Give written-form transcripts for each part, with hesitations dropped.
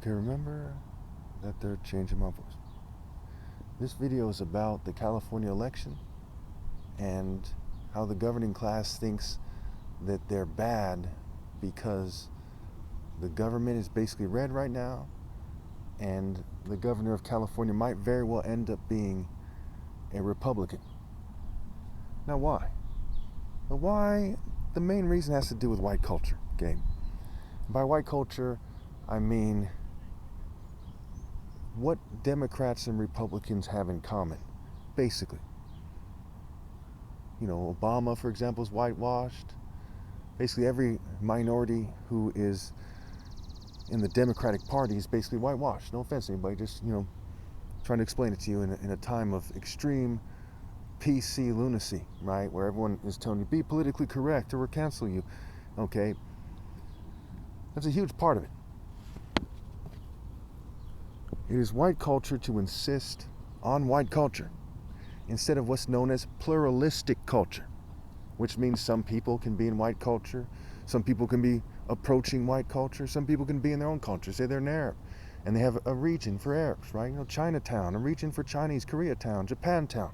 Okay, remember that they're changing my voice. This video is about the California election and how the governing class thinks that they're bad because the government is basically red right now, and the governor of California might very well end up being a Republican. Now why? Well, why? The main reason has to do with white culture, okay? By white culture, I mean what Democrats and Republicans have in common, basically. You know, Obama, for example, is whitewashed. Basically every minority who is in the Democratic Party is basically whitewashed. No offense to anybody, just, trying to explain it to you in a time of extreme PC lunacy, right? Where everyone is telling you, be politically correct or we'll cancel you, okay? That's a huge part of it. It is white culture to insist on white culture instead of what's known as pluralistic culture, which means some people can be in white culture, some people can be approaching white culture, some people can be in their own culture. Say they're an Arab and they have a region for Arabs, right? Chinatown, a region for Chinese, Koreatown, Japantown,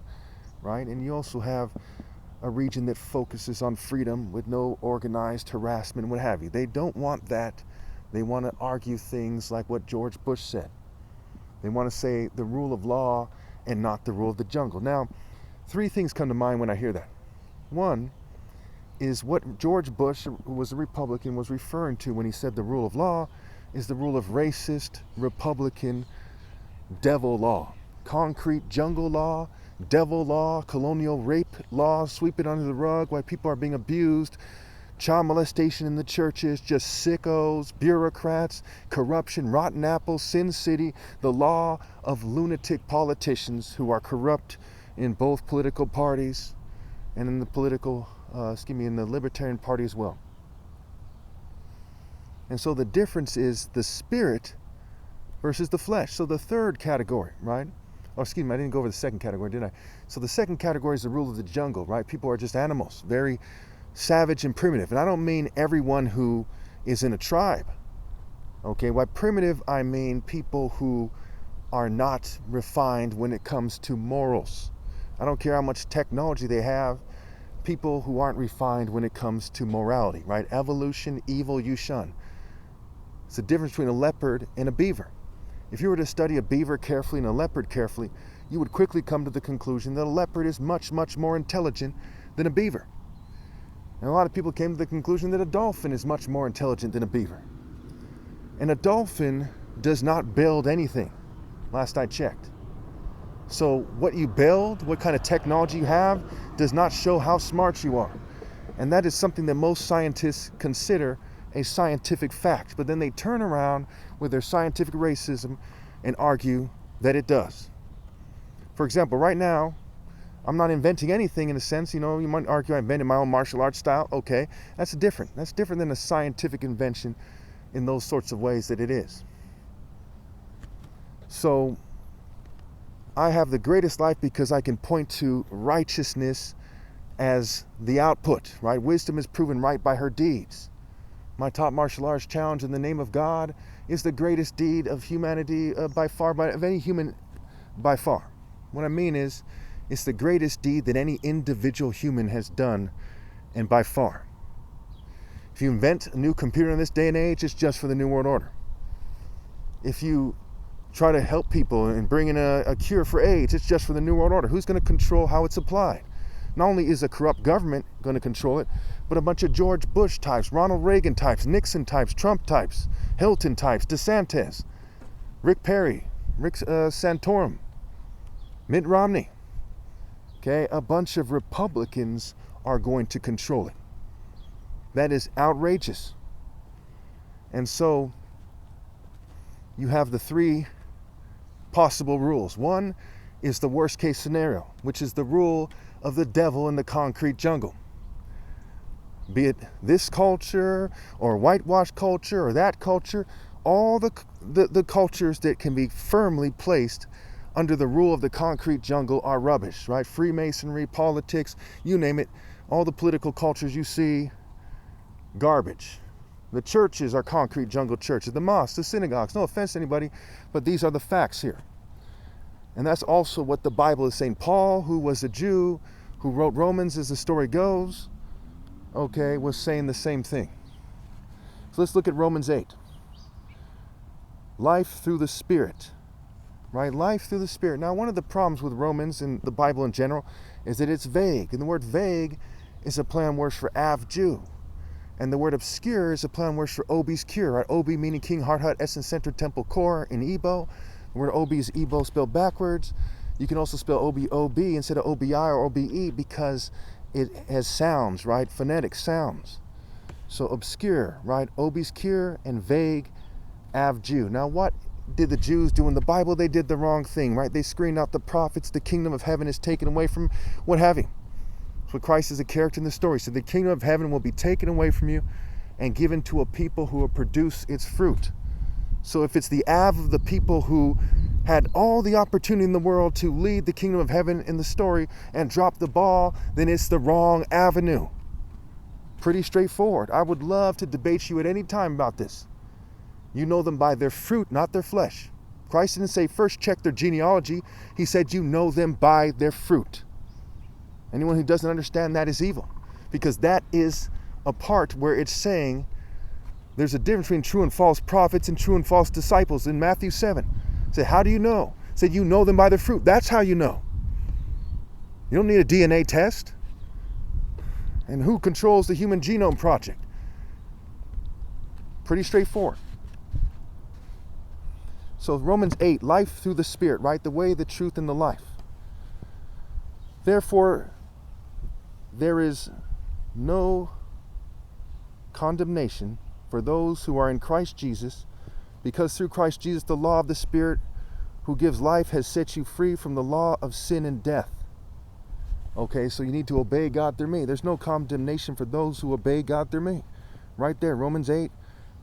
right? And you also have a region that focuses on freedom with no organized harassment, what have you. They don't want that. They want to argue things like what George Bush said. They want to say the rule of law and not the rule of the jungle. Now, three things come to mind when I hear that. One is what George Bush, who was a Republican, was referring to when he said the rule of law is the rule of racist, Republican, devil law. Concrete jungle law, devil law, colonial rape law, sweep it under the rug while people are being abused, child molestation in the churches, just sickos, bureaucrats, corruption, rotten apples, Sin City, the law of lunatic politicians who are corrupt in both political parties and in the in the Libertarian Party as well. And so the difference is the spirit versus the flesh. So the third category, right? I didn't go over the second category, did I? So the second category is the rule of the jungle, right? People are just animals, very savage and primitive. And I don't mean everyone who is in a tribe. Okay, by primitive, I mean people who are not refined when it comes to morals. I don't care how much technology they have. People who aren't refined when it comes to morality, right? Evolution, evil, you shun. It's the difference between a leopard and a beaver. If you were to study a beaver carefully and a leopard carefully, you would quickly come to the conclusion that a leopard is much, much more intelligent than a beaver. And a lot of people came to the conclusion that a dolphin is much more intelligent than a beaver. And a dolphin does not build anything, last I checked. So what you build, what kind of technology you have, does not show how smart you are. And that is something that most scientists consider a scientific fact. But then they turn around with their scientific racism and argue that it does. For example, right now, I'm not inventing anything in a sense. You might argue I invented my own martial arts style. Okay, that's different. That's different than a scientific invention in those sorts of ways that it is. So I have the greatest life because I can point to righteousness as the output, right? Wisdom is proven right by her deeds. My top martial arts challenge in the name of God is the greatest deed of humanity by far, of any human by far. What I mean is, it's the greatest deed that any individual human has done, and by far. If you invent a new computer in this day and age, it's just for the New World Order. If you try to help people and bring in a cure for AIDS, it's just for the New World Order. Who's going to control how it's applied? Not only is a corrupt government going to control it, but a bunch of George Bush types, Ronald Reagan types, Nixon types, Trump types, Hilton types, DeSantis, Rick Perry, Rick Santorum, Mitt Romney. Okay, a bunch of Republicans are going to control it. That is outrageous. And so you have the three possible rules. One is the worst case scenario, which is the rule of the devil in the concrete jungle. Be it this culture or whitewash culture or that culture, all the cultures that can be firmly placed under the rule of the concrete jungle are rubbish, right? Freemasonry, politics, you name it, all the political cultures you see, garbage. The churches are concrete jungle churches. The mosques, the synagogues. No offense to anybody, but these are the facts here. And that's also what the Bible is saying. Paul, who was a Jew, who wrote Romans as the story goes, okay, was saying the same thing. So let's look at Romans 8. Life through the Spirit. Right? Life through the Spirit. Now, one of the problems with Romans and the Bible in general is that it's vague. And the word vague is a play on words for Av Jew. And the word obscure is a play on words for Obi's cure. Right? Obi meaning King, Heart Hut, Essence Center, Temple Core in Igbo. The word Obi is Igbo spelled backwards. You can also spell Obi instead of Obi or Obe because it has sounds, right? Phonetic sounds. So obscure, right? Obi's cure, and vague, Av Jew. Now what did the Jews do in the Bible? They did the wrong thing, right? They screened out the prophets. The kingdom of heaven is taken away from what have you. So Christ is a character in the story. So the kingdom of heaven will be taken away from you and given to a people who will produce its fruit. So if it's the Av of the people who had all the opportunity in the world to lead the kingdom of heaven in the story and drop the ball, then it's the wrong avenue. Pretty straightforward. I would love to debate you at any time about this. You know them by their fruit, not their flesh. Christ didn't say first check their genealogy. He said you know them by their fruit. Anyone who doesn't understand that is evil, because that is a part where it's saying there's a difference between true and false prophets and true and false disciples in Matthew 7. Say, how do you know? Said you know them by their fruit. That's how you know. You don't need a DNA test. And who controls the Human Genome Project? Pretty straightforward. So Romans 8, life through the Spirit, right? The way, the truth, and the life. Therefore, there is no condemnation for those who are in Christ Jesus, because through Christ Jesus, the law of the Spirit who gives life has set you free from the law of sin and death. Okay, so you need to obey God through me. There's no condemnation for those who obey God through me. Right there, Romans 8,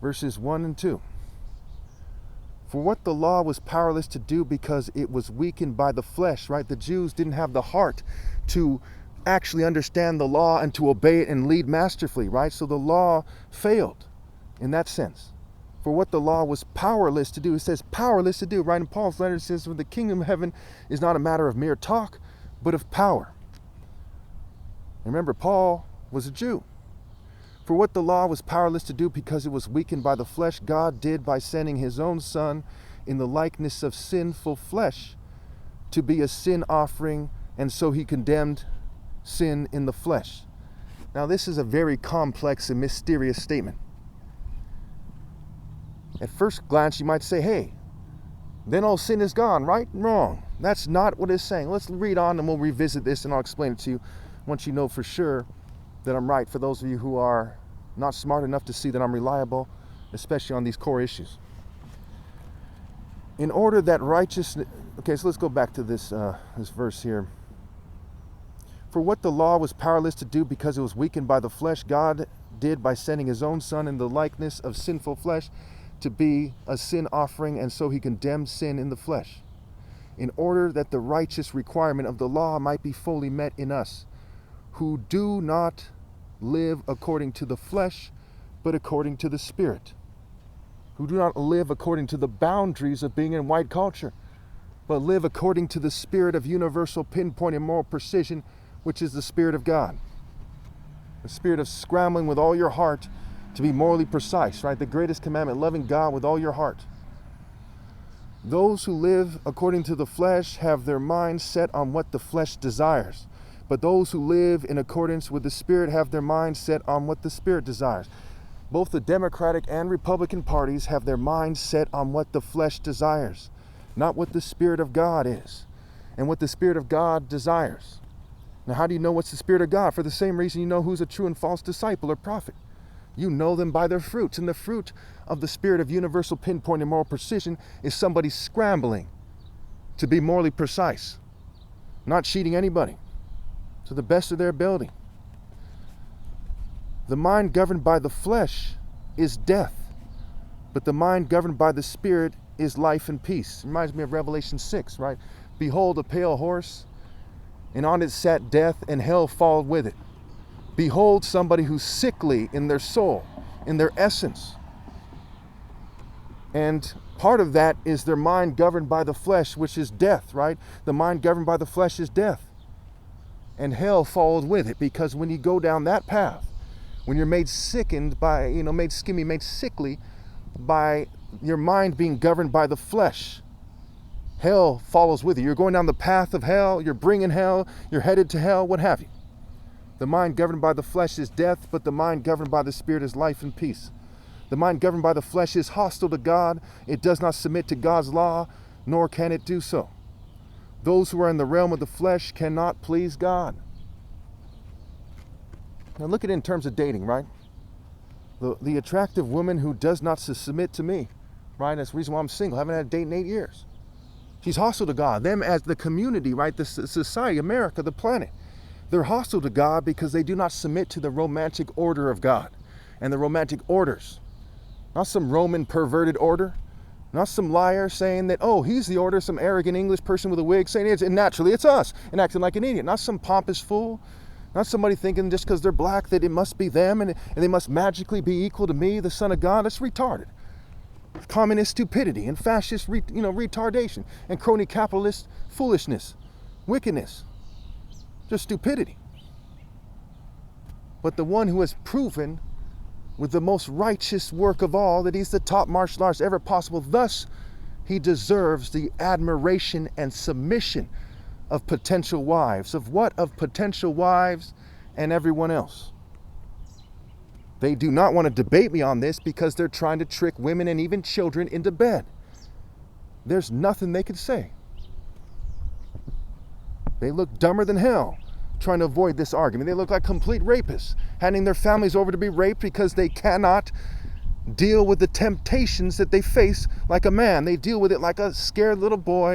verses 1 and 2. For what the law was powerless to do because it was weakened by the flesh, right? The Jews didn't have the heart to actually understand the law and to obey it and lead masterfully, right? So the law failed in that sense. For what the law was powerless to do, it says powerless to do, right? In Paul's letter it says, for the kingdom of heaven is not a matter of mere talk, but of power. Remember, Paul was a Jew. For what the law was powerless to do because it was weakened by the flesh, God did by sending his own Son in the likeness of sinful flesh to be a sin offering, and so he condemned sin in the flesh. Now this is a very complex and mysterious statement. At first glance you might say, hey, then all sin is gone, right? Wrong. That's not what it's saying. Let's read on and we'll revisit this and I'll explain it to you once you know for sure that I'm right, for those of you who are not smart enough to see that I'm reliable, especially on these core issues. In order that righteousness... Okay, so let's go back to this verse here. For what the law was powerless to do because it was weakened by the flesh, God did by sending his own Son in the likeness of sinful flesh to be a sin offering, and so he condemned sin in the flesh, in order that the righteous requirement of the law might be fully met in us, who do not live according to the flesh, but according to the Spirit. Who do not live according to the boundaries of being in white culture, but live according to the Spirit of universal pinpoint and moral precision, which is the Spirit of God. The spirit of scrambling with all your heart to be morally precise, right? The greatest commandment, loving God with all your heart. Those who live according to the flesh have their mind set on what the flesh desires. But those who live in accordance with the Spirit have their mind set on what the Spirit desires. Both the Democratic and Republican parties have their minds set on what the flesh desires, not what the Spirit of God is, and what the Spirit of God desires. Now, how do you know what's the Spirit of God? For the same reason you know who's a true and false disciple or prophet. You know them by their fruits, and the fruit of the Spirit of universal pinpoint and moral precision is somebody scrambling to be morally precise, not cheating anybody, to the best of their ability. The mind governed by the flesh is death, but the mind governed by the Spirit is life and peace. It reminds me of Revelation 6, right? Behold, a pale horse, and on it sat death, and hell followed with it. Behold, somebody who's sickly in their soul, in their essence. And part of that is their mind governed by the flesh, which is death, right? The mind governed by the flesh is death. And hell followed with it, because when you go down that path, when you're made sickened by, made sickly by your mind being governed by the flesh, hell follows with you. You're going down the path of hell, you're bringing hell, you're headed to hell, what have you. The mind governed by the flesh is death, but the mind governed by the Spirit is life and peace. The mind governed by the flesh is hostile to God. It does not submit to God's law, nor can it do so. Those who are in the realm of the flesh cannot please God. Now look at it in terms of dating, right? The attractive woman who does not submit to me, right? That's the reason why I'm single. I haven't had a date in 8 years. She's hostile to God. Them as the community, right? The society, America, the planet. They're hostile to God because they do not submit to the romantic order of God and the romantic orders. Not some Roman perverted order. Not some liar saying that, oh, he's the order, some arrogant English person with a wig saying it's, and naturally it's us, and acting like an idiot. Not some pompous fool. Not somebody thinking just because they're black that it must be them and they must magically be equal to me, the Son of God. That's retarded. Communist stupidity and fascist retardation and crony capitalist foolishness, wickedness, just stupidity. But the one who has proven with the most righteous work of all that he's the top martial artist ever possible, thus he deserves the admiration and submission of potential wives. Of what? Of potential wives and everyone else. They do not want to debate me on this because they're trying to trick women and even children into bed. There's nothing they can say. They look dumber than hell trying to avoid this argument. They look like complete rapists, handing their families over to be raped because they cannot deal with the temptations that they face like a man. They deal with it like a scared little boy